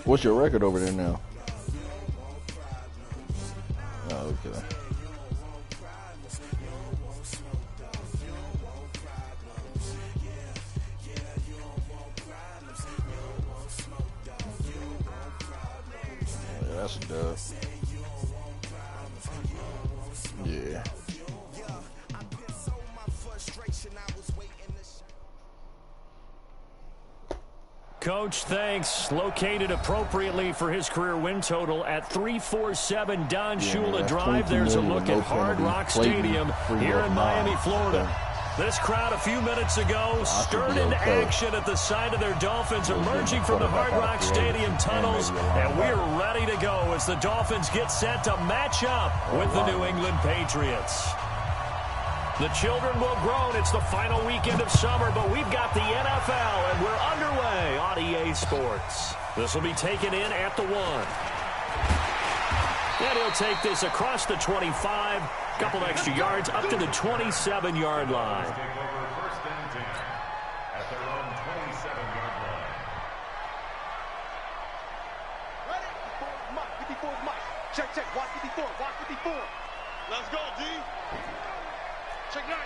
What's your record over there now? Oh, okay. Yeah, that's a dub. Yeah. Coach, thanks. Located appropriately for his career win total at 347 Don Shula Drive. There's a look at Hard Rock Stadium here in Miami, Florida. This crowd a few minutes ago stirred into action at the side of their Dolphins emerging from the Hard Rock Stadium tunnels, and we're ready to go as the Dolphins get set to match up with the New England Patriots. The children will groan. It's the final weekend of summer, but we've got the NFL, and we're underway on EA Sports. This will be taken in at the 1. And he'll take this across the 25, couple extra yards, up to the 27-yard line. Ready? 54 Mike. Check. Watch 54. Let's go, D. Check 9.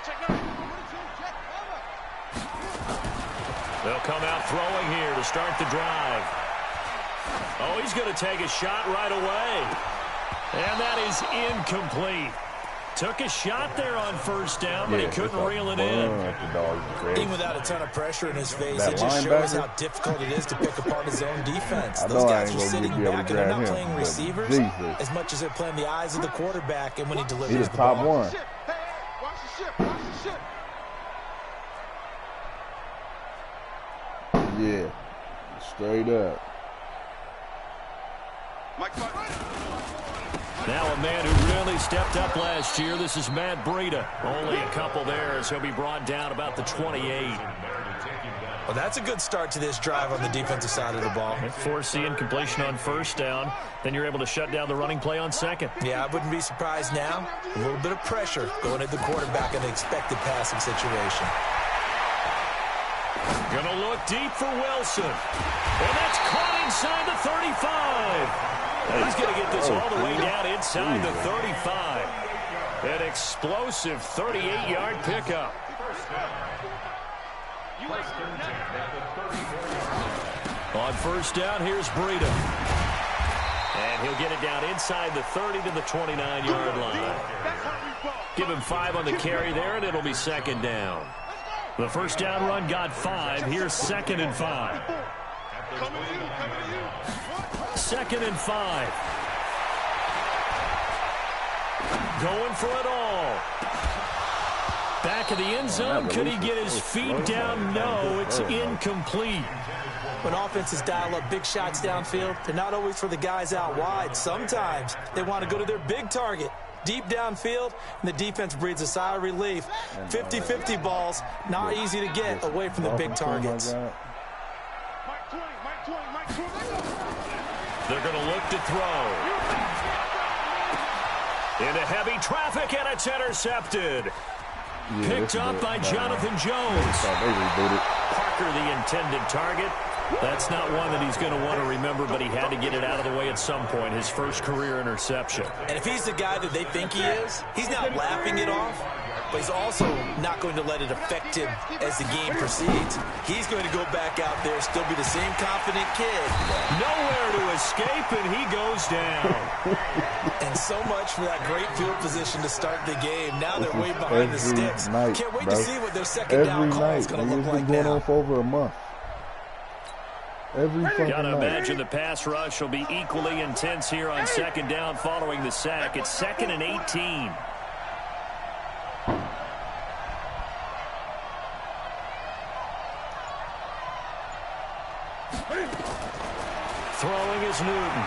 They'll come out throwing here to start the drive. Oh, he's going to take a shot right away. And that is incomplete. Took a shot there on first down, but he couldn't reel it in. Even without a ton of pressure in his face, it just shows how difficult it is to pick apart his own defense. Those guys are sitting back and they're not playing receivers as much as they're playing the eyes of the quarterback and when he delivers the ball. Top one. Watch the ship. Yeah. Straight up. Mike, now a man who really stepped up last year. This is Matt Breida. Only a couple there as he'll be brought down about the 28. Well, that's a good start to this drive on the defensive side of the ball. Forcing incompletion on first down. Then you're able to shut down the running play on second. Yeah, I wouldn't be surprised now. A little bit of pressure going at the quarterback in an expected passing situation. Gonna look deep for Wilson. And that's caught inside the 35. He's going to get this all the way down inside the 35. An explosive 38-yard pickup. On first down, here's Breida. And he'll get it down inside the 30 to the 29-yard line. Give him 5 on the carry there, and it'll be second down. The first down run got 5. Here's 2nd and 5. Second and 5. Going for it all. Back of the end zone. Could he get his feet down? No, it's incomplete. When offenses dial up big shots downfield, they're not always for the guys out wide. Sometimes they want to go to their big target. Deep downfield, and the defense breathes a sigh of relief. 50-50 balls, not easy to get away from the big targets. They're going to look to throw. Into heavy traffic, and it's intercepted. Picked up by Jonathan Jones. Parker, the intended target. That's not one that he's going to want to remember, but he had to get it out of the way at some point, his first career interception. And if he's the guy that they think he is, he's not laughing it off, but he's also not going to let it affect him as the game proceeds. He's going to go back out there, still be the same confident kid. Nowhere to escape, and he goes down. And so much for that great field position to start the game. Now they're way behind the sticks. Can't wait to see what their second down call is going to look like now. On for over a month. Gotta imagine the pass rush will be equally intense here on second down following the sack. It's 2nd and 18. Throwing is Newton.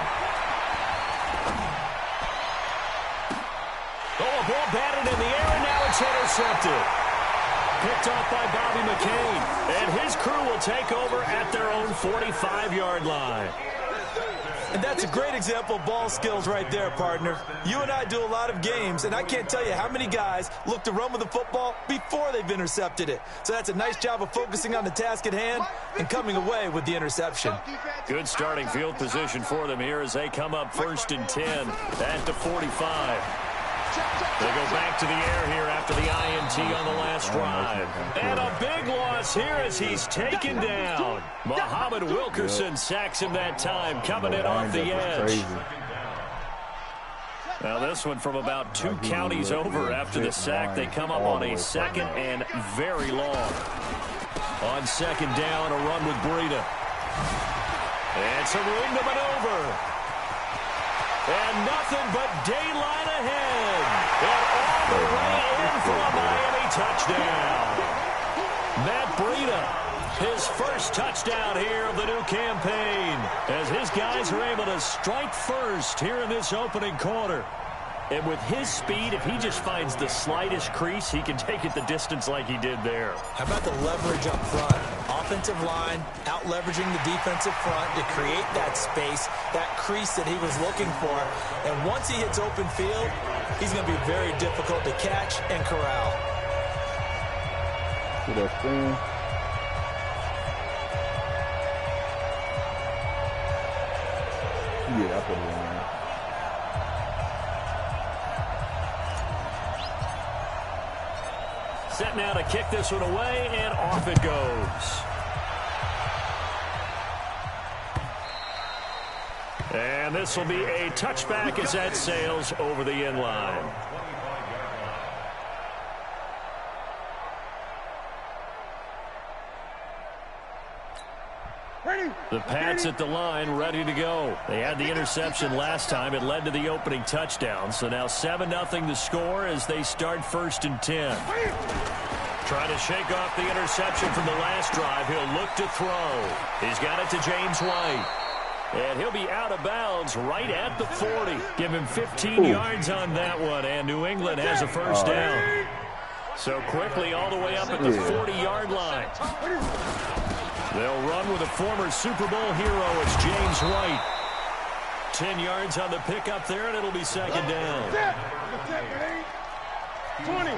Oh, a ball batted in the air, and now it's intercepted. Picked off by Bobby McCain. And his crew will take over at their own 45-yard line. And that's a great example of ball skills right there, partner. You and I do a lot of games, and I can't tell you how many guys look to run with the football before they've intercepted it. So that's a nice job of focusing on the task at hand and coming away with the interception. Good starting field position for them here as they come up 1st and 10 at the 45. They go back to the air here after the INT on the last drive. And a big loss here as he's taken down. Muhammad Wilkerson sacks him that time, coming in off the edge. Now this one from about 2 counties over after the sack. They come up on a 2nd and very long. On 2nd down, a run with Breida. And some room to maneuver. And nothing but daylight ahead. And all the way in for a Miami touchdown. Matt Breida, his first touchdown here of the new campaign, as his guys are able to strike first here in this opening quarter. And with his speed, if he just finds the slightest crease, he can take it the distance like he did there. How about the leverage up front? Offensive line out-leveraging the defensive front to create that space, that crease that he was looking for. And once he hits open field, he's going to be very difficult to catch and corral. See that screen? Yeah, I put it in there. Set now to kick this one away, and off it goes. And this will be a touchback as that sails over the end line. The Pats at the line, ready to go. They had the interception last time. It led to the opening touchdown. So now 7-0 the score as they start 1st and 10. Trying to shake off the interception from the last drive. He'll look to throw. He's got it to James White. And he'll be out of bounds right at the 40. Give him 15 yards on that one. And New England has a first down. So quickly all the way up at the 40-yard line. They'll run with a former Super Bowl hero. It's James White. 10 yards on the pickup there, and it'll be 2nd down. 20.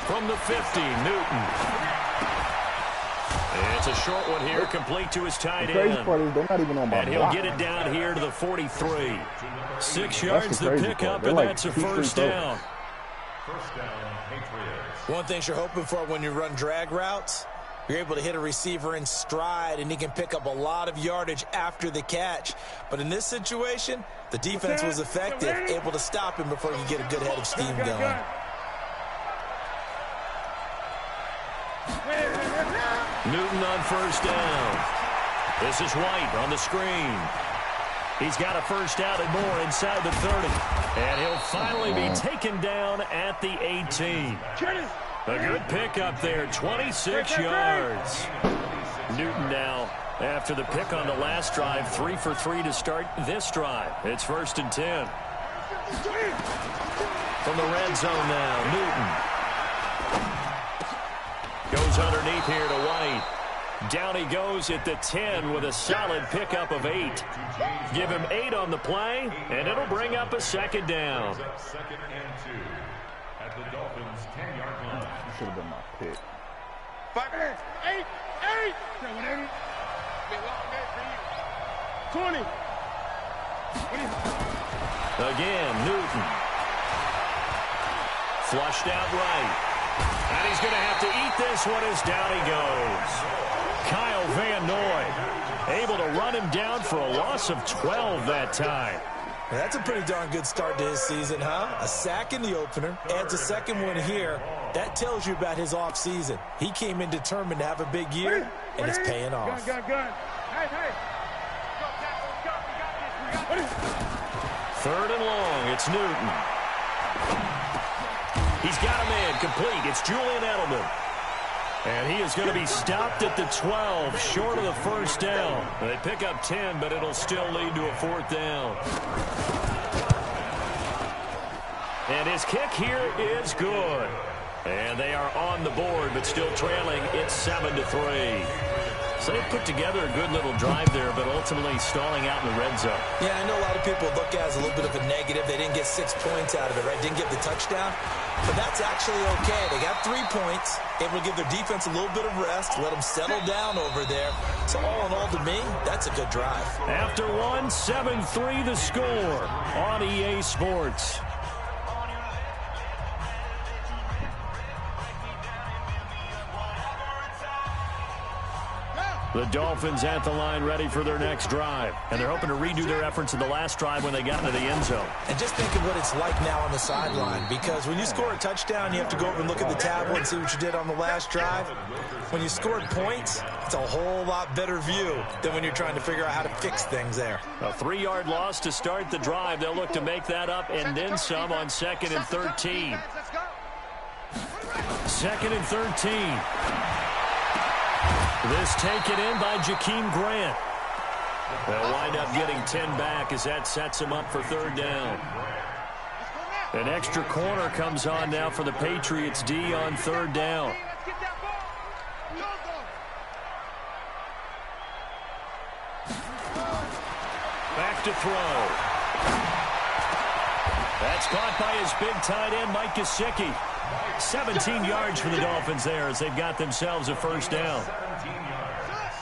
From the 50, Newton. It's a short one here, complete to his tight end. They're not even on my and he'll block. get it down here to the 43. 6 yards the pickup, and that's a first down. One thing you're hoping for when you run drag routes, you're able to hit a receiver in stride, and he can pick up a lot of yardage after the catch. But in this situation, the defense was effective, able to stop him before he get a good head of steam going. Newton on first down. This is White on the screen. He's got a first down and more inside the 30. And he'll finally be taken down at the 18. A good pickup there, 26 yards. Newton now, after the pick on the last drive, 3 for 3 to start this drive. It's 1st and 10. From the red zone now, Newton. Goes underneath here to White. Down he goes at the 10 with a solid pickup of 8. Give him 8 on the play, and it'll bring up a 2nd down. 2nd and 2 at the Dolphins' 10-yard line. Should have been my pick. 5, 8. Be a long day for you. 20. Again, Newton. Flushed out right. And he's going to have to eat this one as down he goes. Kyle Van Noy able to run him down for a loss of 12 that time. That's a pretty darn good start to his season, huh? A sack in the opener, adds a second one here. That tells you about his offseason. He came in determined to have a big year, and it's paying off. Gun. Hey. 3rd and long, it's Newton. He's got a man complete. It's Julian Edelman. And he is going to be stopped at the 12, short of the first down. They pick up 10, but it'll still lead to a 4th down. And his kick here is good. And they are on the board, but still trailing. It's 7-3. So they put together a good little drive there, but ultimately stalling out in the red zone. Yeah, I know a lot of people look at it as a little bit of a negative. They didn't get 6 points out of it, right? Didn't get the touchdown. But that's actually okay. They got 3 points, able to give their defense a little bit of rest, let them settle down over there. So all in all, to me, that's a good drive. After one, 7-3 the score on EA Sports. The Dolphins at the line ready for their next drive. And they're hoping to redo their efforts in the last drive when they got into the end zone. And just think of what it's like now on the sideline, because when you score a touchdown, you have to go over and look at the tablet and see what you did on the last drive. When you scored points, it's a whole lot better view than when you're trying to figure out how to fix things there. A 3-yard loss to start the drive. They'll look to make that up and then some on 2nd and 13. 2nd and 13. This taken in by Jakeem Grant. They'll wind up getting 10 back as that sets him up for 3rd down. An extra corner comes on now for the Patriots D on 3rd down. Back to throw. That's caught by his big tight end, Mike Gesicki. 17 yards for the Dolphins there as they've got themselves a 1st down. 17 yards.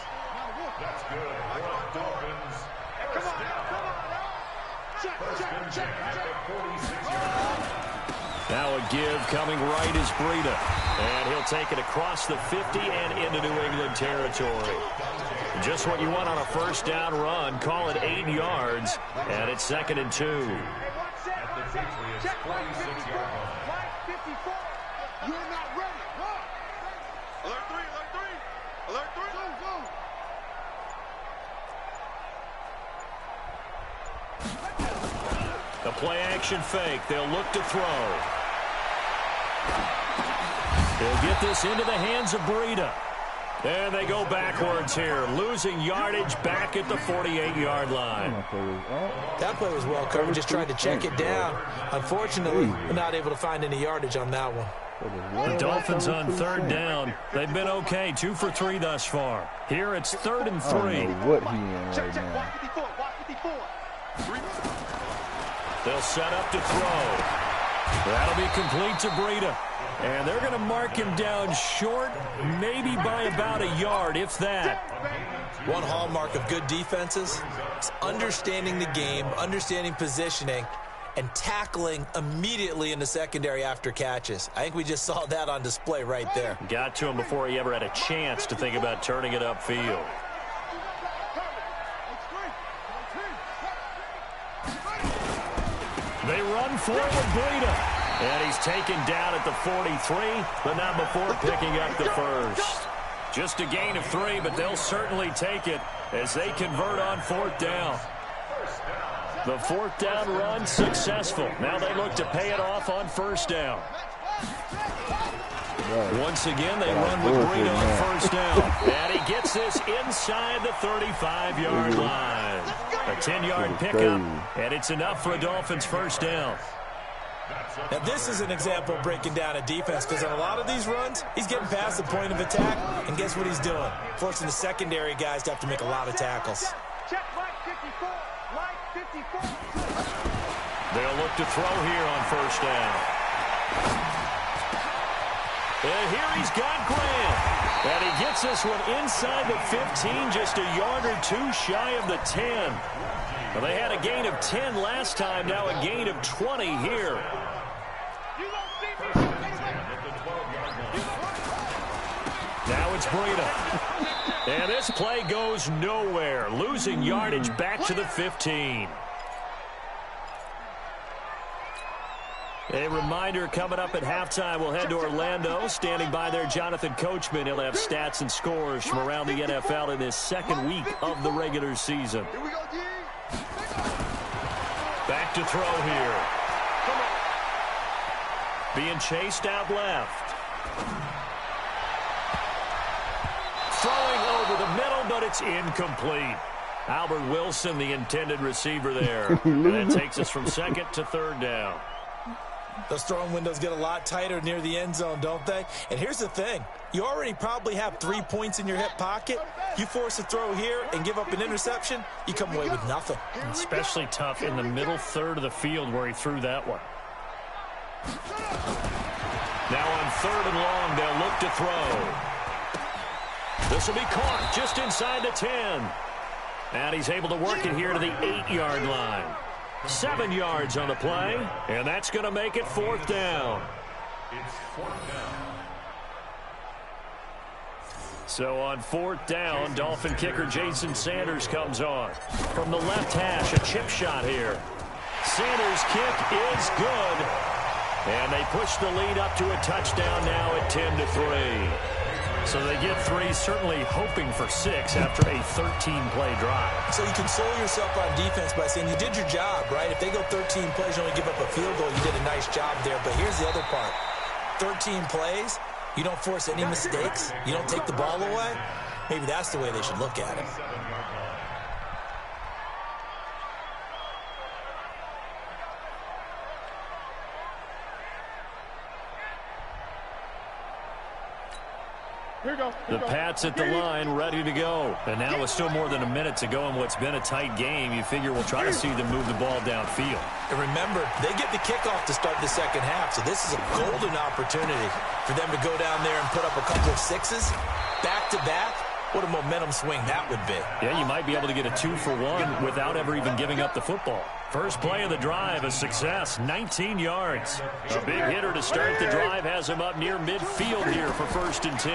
That's good. Dolphins. First and 10 at the 46-yard line. Now a give coming right is Breida. And he'll take it across the 50 and into New England territory. Just what you want on a 1st down run. Call it 8 yards. And it's 2nd and 2. At the Patriots' 46-yard line. You're not ready. Alert 3, alert 3. Alert 3. Go, go. The play action fake. They'll look to throw. They'll get this into the hands of Breida. And they go backwards here, losing yardage back at the 48-yard line. That play was well covered, just tried to check it down. Unfortunately, we're not able to find any yardage on that one. The Dolphins on 3rd down. They've been okay, 2 for 3 thus far. Here it's 3rd and 3. I don't know what he in right now. They'll set up to throw. That'll be complete to Breida. And they're going to mark him down short, maybe by about a yard, if that. One hallmark of good defenses is understanding the game, understanding positioning, and tackling immediately in the secondary after catches. I think we just saw that on display right there. Got to him before he ever had a chance to think about turning it upfield. They run forward Breida. And he's taken down at the 43, but not before picking up the 1st. Just a gain of 3, but they'll certainly take it as they convert on 4th down. The 4th down run successful. Now they look to pay it off on 1st down. Once again, they run with Breida on 1st down. And he gets this inside the 35-yard line. A 10-yard pickup, and it's enough for a Dolphins 1st down. Now, this is an example of breaking down a defense, because on a lot of these runs, he's getting past the point of attack, and guess what he's doing? Forcing the secondary guys to have to make a lot of tackles. Check line 54, line 54. They'll look to throw here on 1st down. And here he's got Grant. And he gets this one inside the 15, just a yard or 2 shy of the 10. Well, they had a gain of 10 last time, now a gain of 20 here. Now it's Breida. And this play goes nowhere, losing yardage back to the 15. A reminder, coming up at halftime, we'll head to Orlando. Standing by there, Jonathan Coachman. He'll have stats and scores from around the NFL in his 2nd week of the regular season. Back to throw here. Being chased out left. Throwing over the middle, but it's incomplete. Albert Wilson, the intended receiver there. And that takes us from 2nd to 3rd down. Those throwing windows get a lot tighter near the end zone, don't they? And here's the thing. You already probably have 3 points in your hip pocket. You force a throw here and give up an interception, you come away with nothing. Especially tough in the middle third of the field where he threw that one. Now on 3rd and long, they'll look to throw. This will be caught just inside the 10. And he's able to work it here to the 8-yard line. 7 yards on the play, and that's going to make it 4th down. It's 4th down. So on 4th down, Dolphin kicker Jason Sanders comes on. From the left hash, a chip shot here. Sanders' kick is good. And they push the lead up to a touchdown now at 10-3. So they get 3, certainly hoping for 6 after a 13-play drive. So you console yourself on defense by saying you did your job, right? If they go 13 plays, you only give up a field goal, you did a nice job there. But here's the other part. 13 plays, you don't force any mistakes, you don't take the ball away. Maybe that's the way they should look at it. The Pats at the line, ready to go. And now with still more than a minute to go in what's been a tight game, you figure we'll try to see them move the ball downfield. And remember, they get the kickoff to start the second half, so this is a golden opportunity for them to go down there and put up a couple of 6s back-to-back. What a momentum swing that would be. Yeah, you might be able to get a 2-for-1 without ever even giving up the football. First play of the drive, a success, 19 yards. A big hitter to start the drive has him up near midfield here for 1st and 10.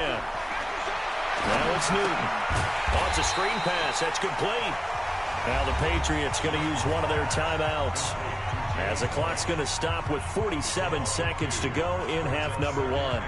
Now it's Newton. Oh, it's a screen pass. That's complete. Now the Patriots going to use one of their timeouts as the clock's going to stop with 47 seconds to go in half number 1.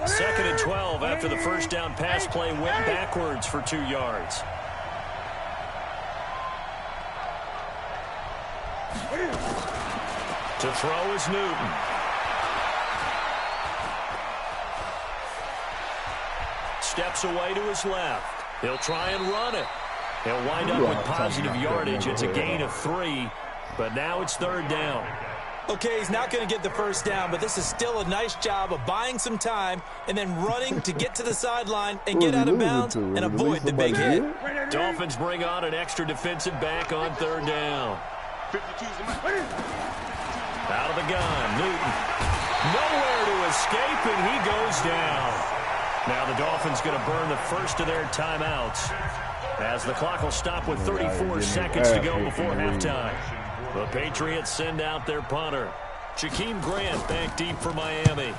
Second and 12 after the first down pass play went backwards for 2 yards. To throw is Newton. Steps away to his left. He'll try and run it. He'll wind up with positive yardage. It's a gain of 3, but now it's 3rd down. Okay, he's not going to get the first down, but this is still a nice job of buying some time and then running to get to the sideline and get out of bounds and avoid the big hit. Dolphins bring on an extra defensive back on 3rd down. Out of the gun, Newton. Nowhere to escape, and he goes down. Now the Dolphins going to burn the first of their timeouts as the clock will stop with 34 seconds to go before halftime. The Patriots send out their punter. Jakeem Grant back deep for Miami.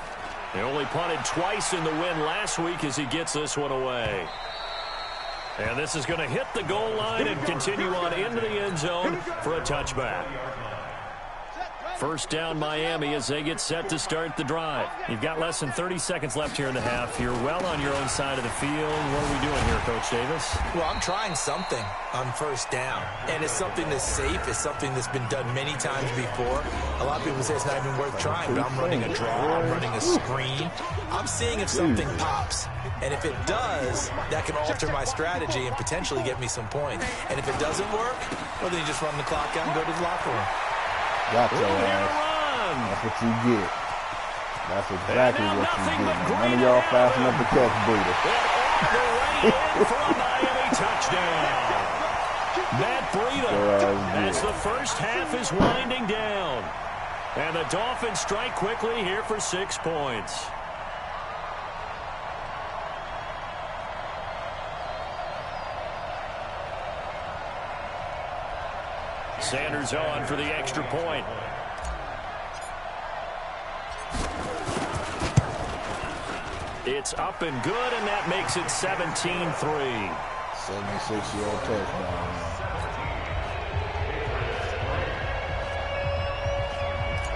They only punted twice in the win last week as he gets this one away. And this is going to hit the goal line and continue on into the end zone for a touchback. First down Miami as they get set to start the drive. You've got less than 30 seconds left here in the half. You're well on your own side of the field. What are we doing here, Coach Davis? Well, I'm trying something on first down. And it's something that's safe. It's something that's been done many times before. A lot of people say it's not even worth trying, but I'm running a draw. I'm running a screen. I'm seeing if something pops. And if it does, that can alter my strategy and potentially get me some points. And if it doesn't work, well, then you just run the clock out and go to the locker room. Got your ass. That's what you get. That's exactly what you get. None of y'all fast enough to catch Breeder. For a Miami touchdown. Matt Breida as the first half is winding down. And the Dolphins strike quickly here for 6 points. Sanders on for the extra point. It's up and good, and that makes it 17-3. 76-yard touchdown.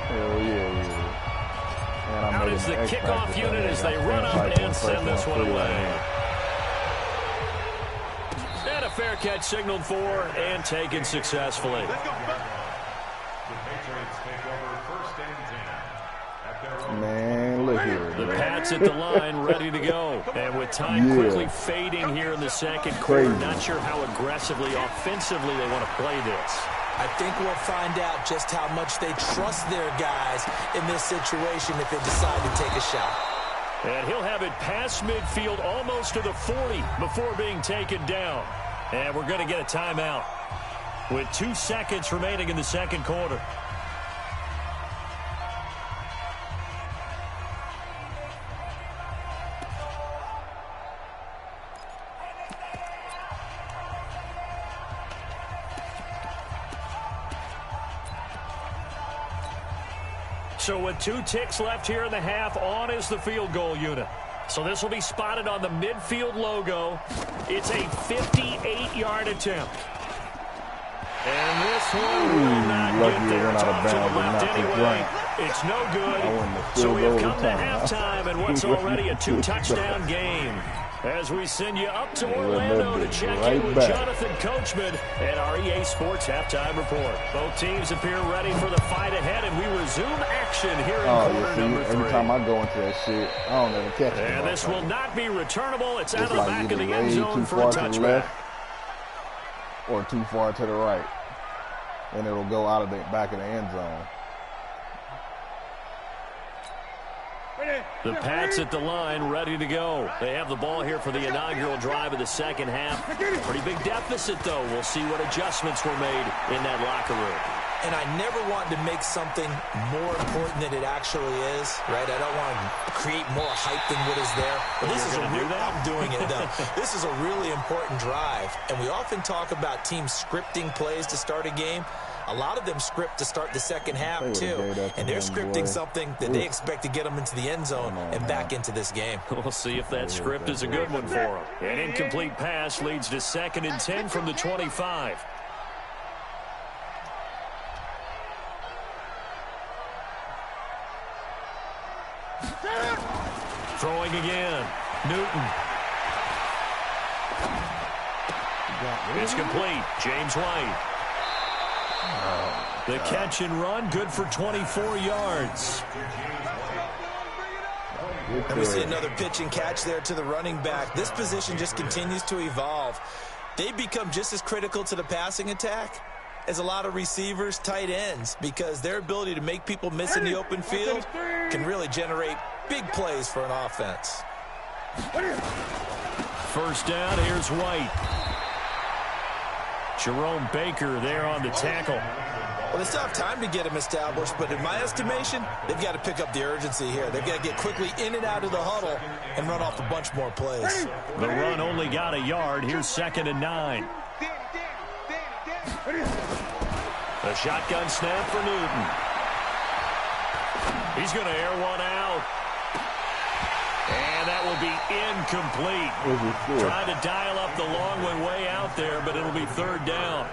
Hell yeah. Out is the kickoff unit as they run up and send this one away. And a fair catch signaled for and taken successfully. The Patriots take over 1st and 10 at their own. Man, look here. The Pats at the line, ready to go. And with time quickly fading here in the second quarter, not sure how aggressively, offensively they want to play this. I think we'll find out just how much they trust their guys in this situation if they decide to take a shot. And he'll have it past midfield almost to the 40 before being taken down. And we're going to get a timeout with 2 seconds remaining in the second quarter. So with 2 ticks left here in the half, on is the field goal unit. So this will be spotted on the midfield logo. It's a 58-yard attempt. And this one will not get there. Top to the left anyway. It's no good. So we have come to halftime and what's already a 2-touchdown game. As we send you up to Orlando to check in with Jonathan Coachman and our EA Sports Halftime Report. Both teams appear ready for the fight ahead, and we resume action here in quarter number 3. Every time I go into that shit, I don't ever catch it. And this will not be returnable. It's out of the back of the end zone for a touchback. Or too far to the right. And it'll go out of the back of the end zone. The Pats at the line, ready to go. They have the ball here for the inaugural drive of the second half. Pretty big deficit, though. We'll see what adjustments were made in that locker room. And I never want to make something more important than it actually is, right? I don't want to create more hype than what is there. But this is I'm doing it, though. This is a really important drive. And we often talk about teams scripting plays to start a game. A lot of them script to start the second half, too. And they're scripting something that they expect to get them into the end zone and back into this game. We'll see if that script is a good one for them. An incomplete pass leads to 2nd and 10 from the 25. Throwing again. Newton. It's complete. James White. The catch and run, good for 24 yards. And we see another pitch and catch there to the running back. This position just continues to evolve. They become just as critical to the passing attack as a lot of receivers, tight ends, because their ability to make people miss in the open field can really generate big plays for an offense. First down, here's White. Jerome Baker there on the tackle. Well, they still have time to get him established, but in my estimation, they've got to pick up the urgency here. They've got to get quickly in and out of the huddle and run off a bunch more plays. The run only got a yard. Here's 2nd and 9. A shotgun snap for Newton. He's going to air one out. And that will be incomplete. Trying to dial up the long one way out there, but it'll be 3rd down.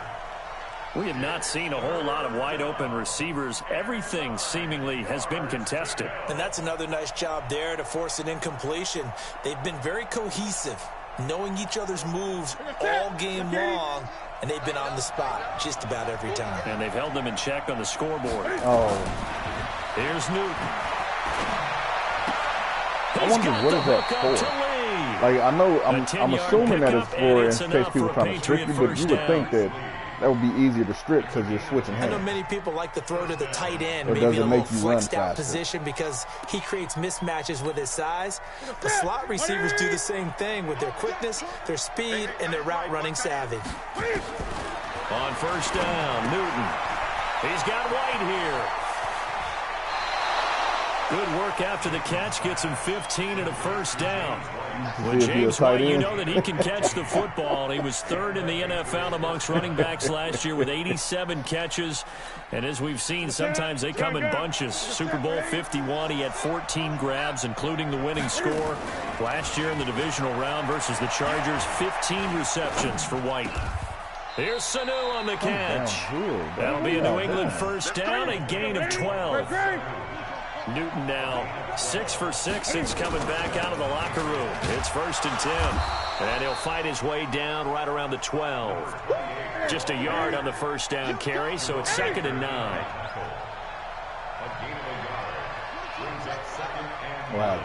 We have not seen a whole lot of wide-open receivers. Everything seemingly has been contested. And that's another nice job there to force an incompletion. They've been very cohesive, knowing each other's moves all game long, and they've been on the spot just about every time. And they've held them in check on the scoreboard. Here's Newton. I wonder what is that for? Like, I know, I'm assuming that it's for in case people trying to strip you, but you would think that would be easier to strip because you're switching hands. I know many people like to throw to the tight end, maybe a little flexed out position because he creates mismatches with his size. The slot receivers do the same thing with their quickness, their speed, and their route running savvy. On first down, Newton. He's got White here. Good work after the catch. Gets him 15 and a first down. With James White, you know that he can catch the football. He was 3rd in the NFL amongst running backs last year with 87 catches. And as we've seen, sometimes they come in bunches. Super Bowl 51, he had 14 grabs, including the winning score. Last year in the divisional round versus the Chargers, 15 receptions for White. Here's Sanu on the catch. That'll be a New England first down, a gain of 12. Newton now 6 for 6 since coming back out of the locker room. It's 1st and 10. And he'll fight his way down right around the 12. Just a yard on the first down carry, so it's 2nd and 9. Wow.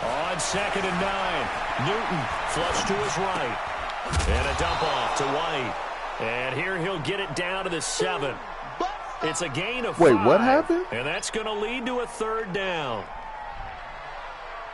On 2nd and 9, Newton flush to his right. And a dump off to White. And here he'll get it down to the 7. It's a gain of 5. Wait, what happened? And that's going to lead to a 3rd down.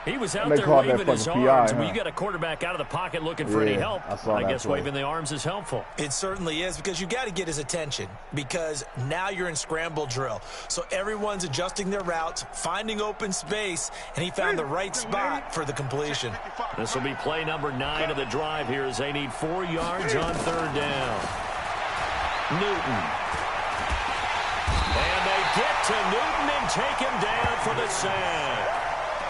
He was out they there called that waving his fucking arms. PI, When huh? you got a quarterback out of the pocket looking for any help, I guess waving the arms is helpful. It certainly is, because you got to get his attention, because now you're in scramble drill. So everyone's adjusting their routes, finding open space, and he found the right spot for the completion. This will be play number 9 of the drive here as they need 4 yards on 3rd down. Newton. And they get to Newton and take him down for the sack.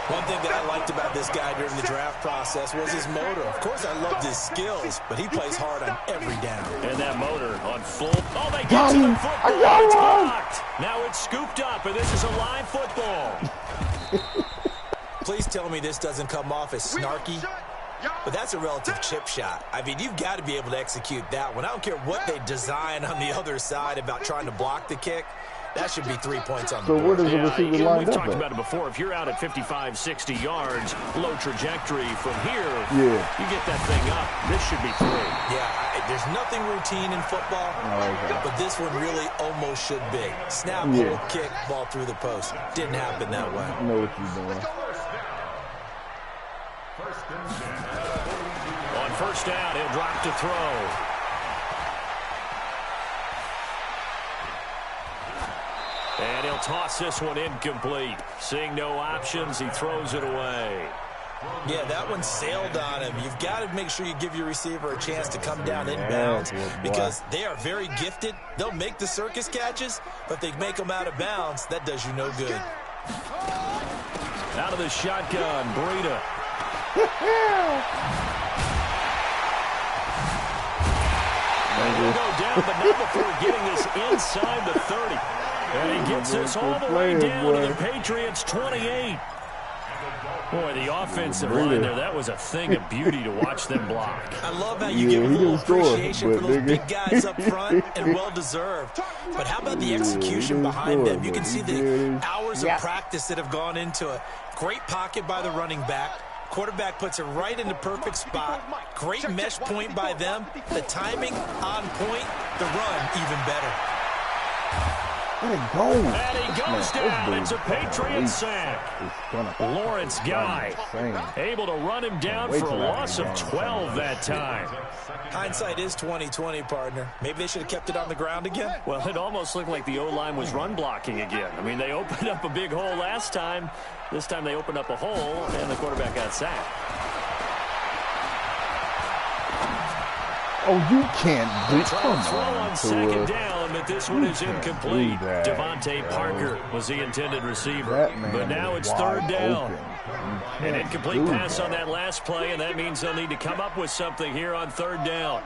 One thing that I liked about this guy during the draft process was his motor. Of course, I loved his skills, but he plays hard on every down. And that motor on full. Oh, they get to the football. It's blocked. Now it's scooped up, and this is a live football. Please tell me this doesn't come off as snarky, but that's a relative chip shot. I mean, you've got to be able to execute that one. I don't care what they design on the other side about trying to block the kick. That should be 3 points on the board. So where does the receiver line up? We've talked about it before. If you're out at 55, 60 yards, low trajectory from here, you get that thing up. This should be 3. Yeah, there's nothing routine in football, but this one really almost should be. Snap, hold, kick, ball through the post. Didn't happen that way. I know what you're doing. On 1st down, he'll drop to throw. And he'll toss this one incomplete. Seeing no options, he throws it away. Yeah, that one sailed on him. You've got to make sure you give your receiver a chance to come down inbounds because they are very gifted. They'll make the circus catches, but they make them out of bounds. That does you no good. Out of the shotgun, Breida. He'll go down, but not before getting this inside the 30. And he gets this all the way down to the Patriots' 28. Boy, the offensive line there, that was a thing of beauty to watch them block. I love how you give a little appreciation for those big guys up front, and well-deserved. But how about the execution behind them? You can see the hours of practice that have gone into it. Great pocket by the running back. Quarterback puts it right in the perfect spot. Great mesh point by them. The timing on point. The run even better. Let it go. And he goes down. It's a Patriot sack. Lawrence Guy able to run him down for a loss of 12 that time. Hindsight is 20/20, partner. Maybe they should have kept it on the ground again. Well, it almost looked like the O-line was run blocking again. I mean, they opened up a big hole last time. This time they opened up a hole, and the quarterback got sacked. Oh, you can't do Throw on 2nd down, but this one is incomplete. Devontae Parker was the intended receiver. But now it's 3rd down. An incomplete pass on that last play, and that means they'll need to come up with something here on 3rd down.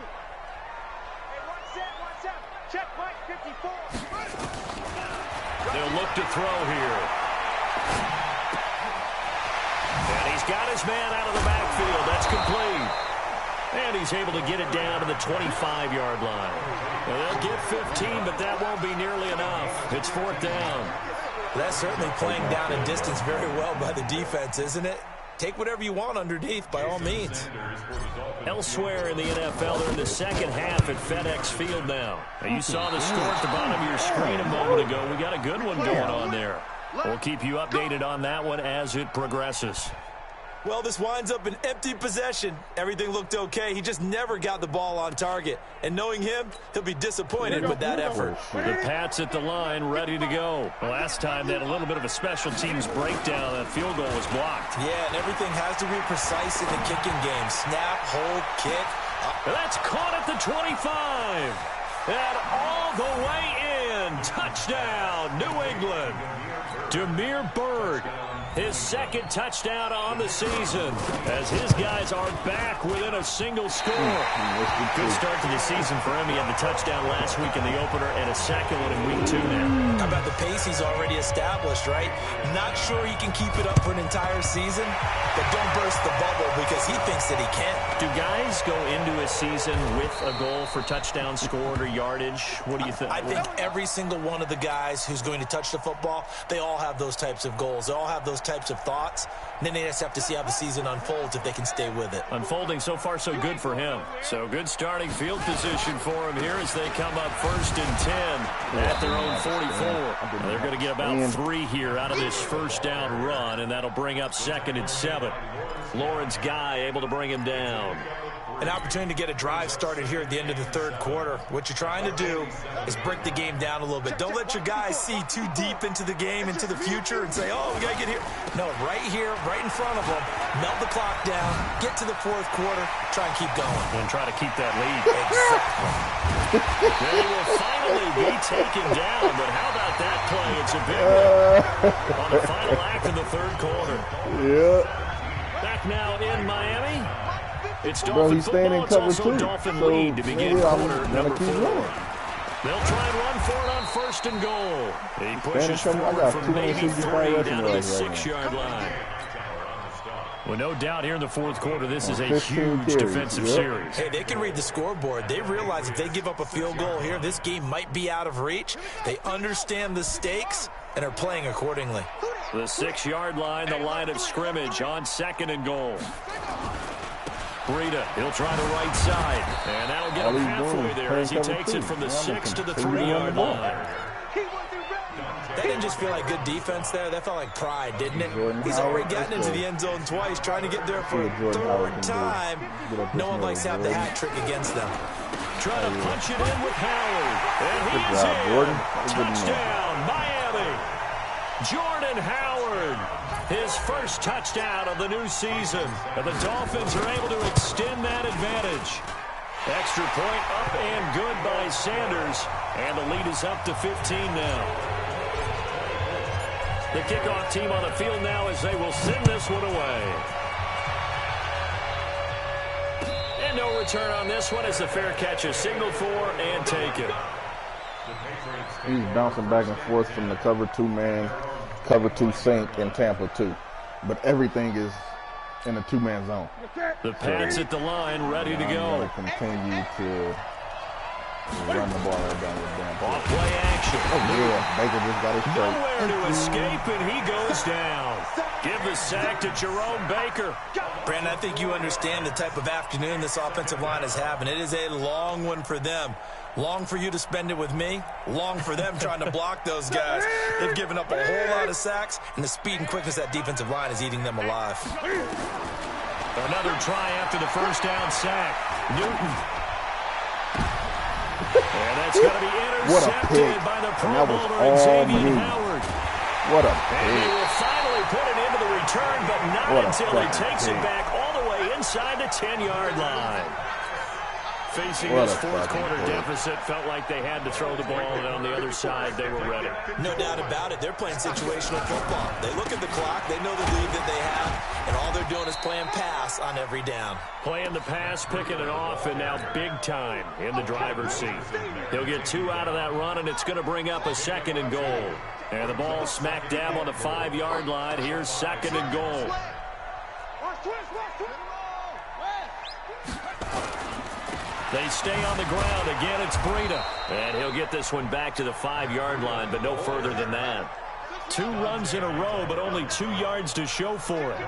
They'll look to throw here. And he's got his man out of the backfield. That's complete. And he's able to get it down to the 25-yard line. Now, they'll get 15, but that won't be nearly enough. It's 4th down. That's certainly playing down in distance very well by the defense, isn't it? Take whatever you want underneath, by all means. Elsewhere in the NFL, they're in the second half at FedEx Field now. You saw the score at the bottom of your screen a moment ago. We got a good one going on there. We'll keep you updated on that one as it progresses. Well, this winds up an empty possession. Everything looked okay. He just never got the ball on target. And knowing him, he'll be disappointed with that effort. The Pats at the line, ready to go. Last time, they had a little bit of a special teams breakdown. That field goal was blocked. Yeah, and everything has to be precise in the kicking game. Snap, hold, kick. That's caught at the 25. And all the way in. Touchdown, New England. Damiere Byrd His second touchdown on the season as his guys are back within a single score. Good start to the season for him. He had the touchdown last week in the opener and a second one in week 2 now. How about the pace he's already established, right? Not sure he can keep it up for an entire season, but don't burst the bubble because he thinks that he can. Do guys go into a season with a goal for touchdown scored or yardage? What do you think? I think every single one of the guys who's going to touch the football, they all have those types of goals. They all have those types of thoughts. And then they just have to see how the season unfolds if they can stay with it. Unfolding so far so good for him. So good starting field position for him here as they come up 1st and 10 at their own 44. They're going to get about 3 here out of this first down run, and that'll bring up 2nd and 7. Lawrence Guy able to bring him down. An opportunity to get a drive started here at the end of the 3rd quarter. What you're trying to do is break the game down a little bit. Don't let your guys see too deep into the game, into the future, and say, oh, we got to get here. No, right here, right in front of them, melt the clock down, get to the 4th quarter, try and keep going. And try to keep that lead. Exactly. They will finally be taken down, but how about that play? It's a big one on the final act of the 3rd quarter. Yeah. Back now in Miami. It's Bro, Dolphin he's staying in football. cover It's also 2. Dolphin So, lead to begin quarter number 4. They'll try and run for it on 1st and goal. He pushes I forward got from maybe 3 265 down to the rushing 6-yard line. Well, no doubt here in the 4th quarter, this is a 15 huge carries, defensive series. Hey, they can read the scoreboard. They realize if they give up a field goal here, this game might be out of reach. They understand the stakes and are playing accordingly. The 6-yard line, the line of scrimmage on 2nd and goal. Breida, he'll try the right side, and that'll get him halfway there as he takes it from the 6 to the 3-yard line. That didn't just feel like good defense there. That felt like pride, didn't it? He's already gotten into the end zone twice, trying to get there for a 3rd time. No one likes to have the hat trick against them. Trying to punch it in with Howard, and he's in. Touchdown, Miami. Jordan Howard. His first touchdown of the new season. And the Dolphins are able to extend that advantage. Extra point up and good by Sanders. And the lead is up to 15 now. The kickoff team on the field now as they will send this one away. And no return on this one as the fair catch is signaled for and taken. He's bouncing back and forth from the cover 2 man, cover 2 sink in Tampa 2. But everything is in a 2-man zone. The Pats at the line, ready to go. Continue to run the ball right down the damn Ball play action. Oh, yeah. Baker just got his straight. Nowhere to escape, and he goes down. Give the sack to Jerome Baker. Brandon, I think you understand the type of afternoon this offensive line is having. It is a long one for them. Long for you to spend it with me. Long for them trying to block those guys. They've given up a whole lot of sacks, and the speed and quickness of that defensive line is eating them alive. Another try after the first down sack. Newton. And that's going to be intercepted by the Pro Bowler Xavier Howard. What a pick. And he will finally put it into the return, but not until he takes it back all the way inside the 10-yard line. Facing this 4th quarter deficit, felt like they had to throw the ball, and on the other side, they were ready. No doubt about it. They're playing situational football. They look at the clock. They know the lead that they have, and all they're doing is playing pass on every down. Playing the pass, picking it off, and now big time in the driver's seat. He'll get 2 out of that run, and it's going to bring up a 2nd and goal. And the ball smack dab on the 5-yard line. Here's 2nd and goal. They stay on the ground. Again, it's Breida. And he'll get this one back to the 5-yard line, but no further than that. 2 runs in a row, but only 2 yards to show for it.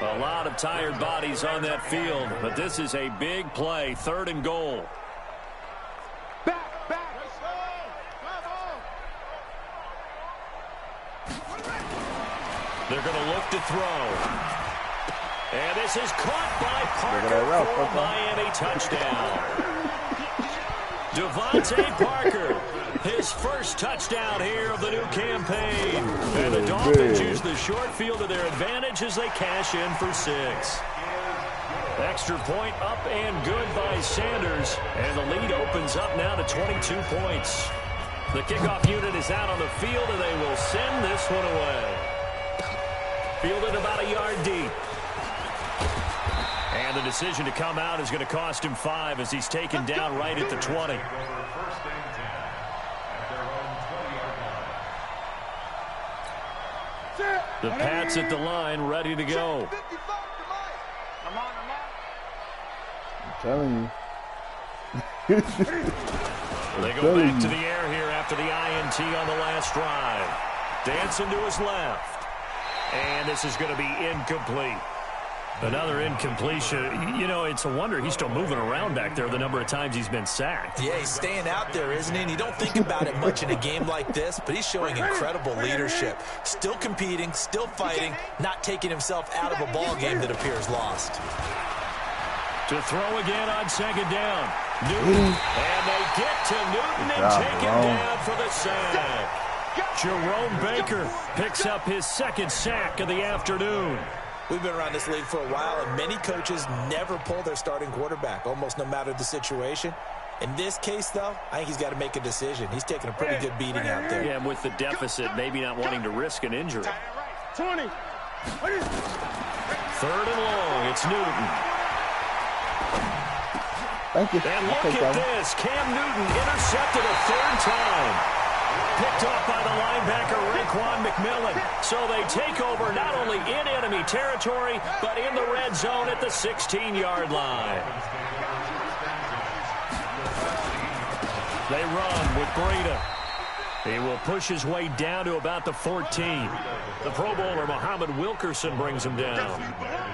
A lot of tired bodies on that field, but this is a big play. 3rd and goal. They're going to look to throw. And this is caught by Parker for a Miami touchdown. Devontae Parker, his first touchdown here of the new campaign. And the Dolphins use the short field to their advantage as they cash in for 6. Extra point up and good by Sanders. And the lead opens up now to 22 points. The kickoff unit is out on the field, and they will send this one away. Fielded about a yard deep. And the decision to come out is going to cost him 5 as he's taken down right at the 20. The Pats at the line, ready to go. I'm telling you. They go back to the air here after the INT on the last drive. Dancing to his left. And this is going to be incomplete. Another incompletion. You know, it's a wonder he's still moving around back there the number of times he's been sacked. Yeah, he's staying out there, isn't he? And you don't think about it much in a game like this, but he's showing incredible leadership. Still competing, still fighting, not taking himself out of a ball game that appears lost. To throw again on second down. Newton. And they get to Newton and take him down for the sack. Jerome Baker picks up his second sack of the afternoon. We've been around this league for a while, and many coaches never pull their starting quarterback, almost no matter the situation. In this case, though, I think he's got to make a decision. He's taking a pretty good beating out there. Yeah, and with the deficit, maybe not wanting to risk an injury. 20. 3rd and long. It's Newton. Thank you. And look at this. Cam Newton intercepted a 3rd time. Picked off by the linebacker, Raekwon McMillan. So they take over not only in enemy territory, but in the red zone at the 16-yard line. They run with Breida. He will push his way down to about the 14. The Pro Bowler, Muhammad Wilkerson, brings him down.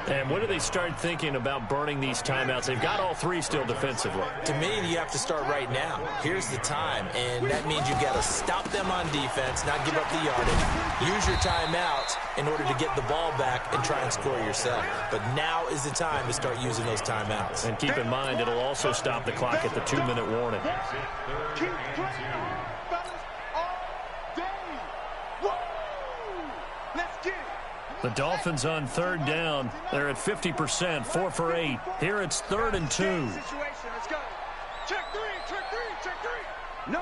And when do they start thinking about burning these timeouts? They've got all 3 still defensively. To me, you have to start right now. Here's the time, and that means you've got to stop them on defense, not give up the yardage. Use your timeouts in order to get the ball back and try and score yourself. But now is the time to start using those timeouts. And keep in mind, it'll also stop the clock at the 2-minute warning. The Dolphins on 3rd down. They're at 50%, 4 for 8. Here it's 3rd and 2. Let's go. Check 3, check 3, check 3. No.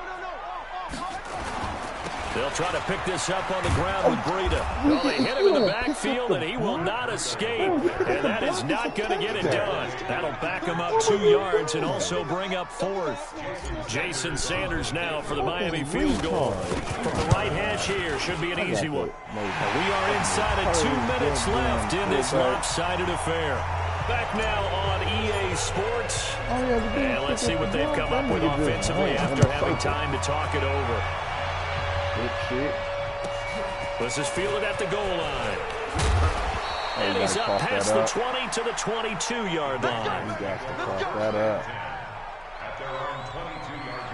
They'll try to pick this up on the ground with Breida. Well, they hit him in the backfield, and he will not escape. And that is not going to get it done. That'll back him up 2 yards and also bring up 4th. Jason Sanders now for the Miami field goal. From the right hash here, should be an easy one. We are inside of 2 minutes left in this lopsided affair. Back now on EA Sports. And let's see what they've come up with offensively after having time to talk it over. This is fielded at the goal line. And he's up past the 20 to the 22-yard line. You got to cross that up. At their own 22-yard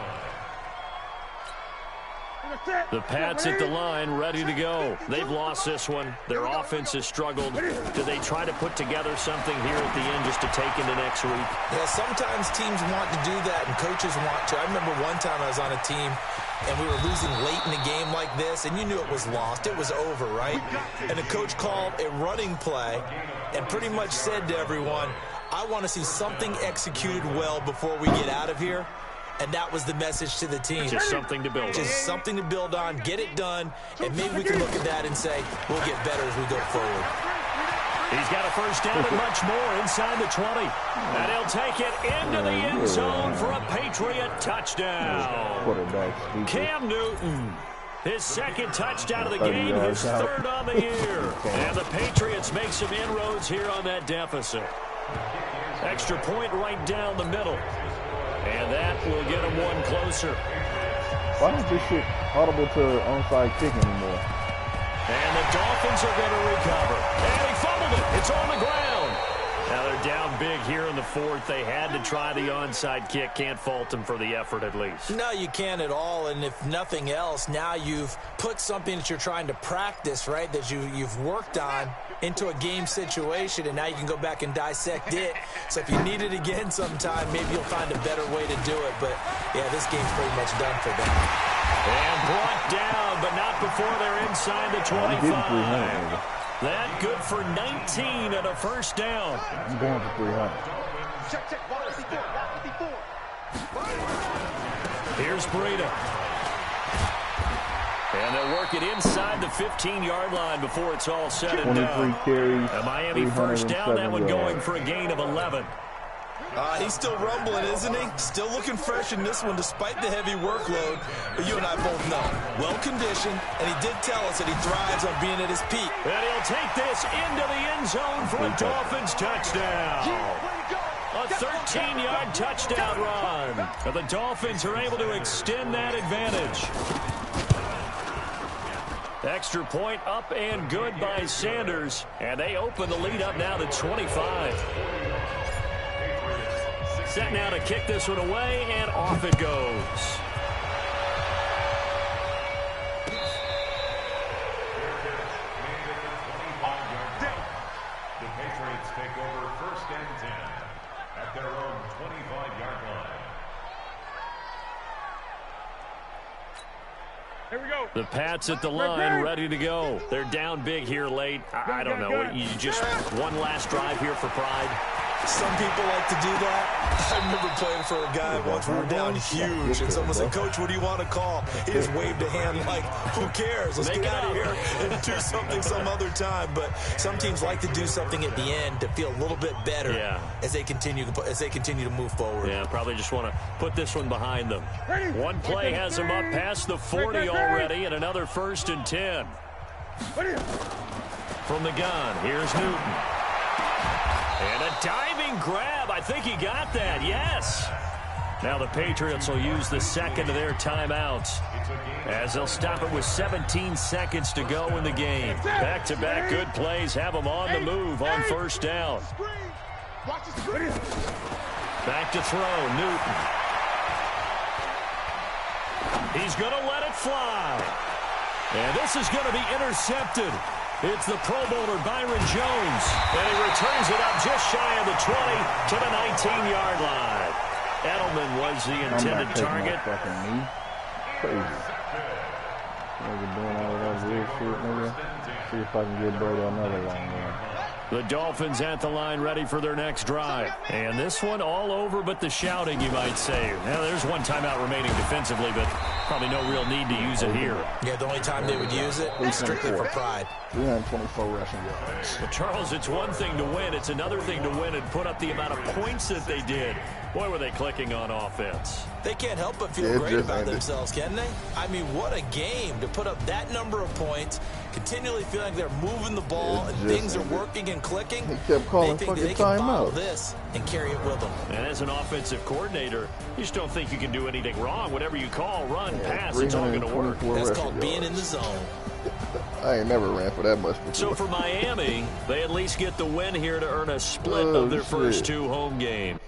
line. The Pats at the line, ready to go. They've lost this one. Their offense has struggled. Do they try to put together something here at the end just to take into next week? Yeah, sometimes teams want to do that, and coaches want to. I remember one time I was on a team, and we were losing late in a game like this, and you knew it was lost. It was over, right? And the coach called a running play and pretty much said to everyone, I want to see something executed well before we get out of here. And that was the message to the team. Just something to build on. Just something to build on, get it done, and maybe we can look at that and say, we'll get better as we go forward. He's got a first down and much more inside the 20. And he'll take it into the end zone for a Patriot touchdown. Cam Newton, his 2nd touchdown of the game, his 3rd on the year. And the Patriots make some inroads here on that deficit. Extra point right down the middle. And that will get him one closer. Why don't this shit audible to onside kick anymore? And the Dolphins are going to recover. And he fumbled it. It's on the ground. Now they're down big here in the 4th. They had to try the onside kick. Can't fault them for the effort at least. No, you can't at all. And if nothing else, now you've put something that you're trying to practice, right, that you've worked on into a game situation, and now you can go back and dissect it. So if you need it again sometime, maybe you'll find a better way to do it. But, yeah, this game's pretty much done for them. And brought down, but not before they're inside the 25. That good for 19 and a first down. I'm going for 300. Here's Breida. And they'll work it inside the 15-yard line before it's all said and done. 23 carries. A Miami first down, that one going for a gain of 11. He's still rumbling, isn't he? Still looking fresh in this one despite the heavy workload. But you and I both know, well-conditioned, and he did tell us that he thrives on being at his peak. And he'll take this into the end zone for a Dolphins touchdown. A 13-yard touchdown run. And the Dolphins are able to extend that advantage. Extra point up and good by Sanders. And they open the lead up now to 25. Set now to kick this one away, and off it goes. The Patriots take over 1st and 10 at their own 25-yard line. Here we go. The Pats at the line, ready to go. They're down big here late. I don't know. You just one last drive here for pride. Some people like to do that. I remember playing for a guy once. We were down huge, and someone said, "Coach, what do you want to call?" He just waved a hand like, "Who cares? Let's get out of here and do something some other time." But some teams like to do something at the end to feel a little bit better as they continue to move forward. Yeah, probably just want to put this one behind them. One play has them up past the 40 already, and another 1st and 10. From the gun, here's Newton. And a diving grab. I think he got that. Yes. Now the Patriots will use the second of their timeouts as they'll stop it with 17 seconds to go in the game. Back-to-back good plays have them on the move on 1st down. Back to throw, Newton. He's going to let it fly. And this is going to be intercepted. It's the Pro Bowler Byron Jones. And he returns it up just shy of the 20 to the 19-yard line. Edelman was the intended target. Crazy. Nigga doing all that weird shit, nigga. See if I can get Brady another long one. The Dolphins at the line ready for their next drive. And this one all over but the shouting, you might say. Now, there's one timeout remaining defensively, but probably no real need to use it here. Yeah, the only time they would use it is strictly for pride. 324 rushing yards. But, Charles, it's one thing to win. It's another thing to win and put up the amount of points that they did. Boy, were they clicking on offense. They can't help but feel great about themselves, can they? I mean, what a game to put up that number of points, continually feeling like they're moving the ball and things are working and clicking. He kept calling they think fucking they can follow timeout. this and carry it with them. And as an offensive coordinator, you just don't think you can do anything wrong. Whatever you call, run, pass, it's all going to work. That's called being in the zone. I ain't never ran for that much before. So for Miami, they at least get the win here to earn a split of their first 2 home games.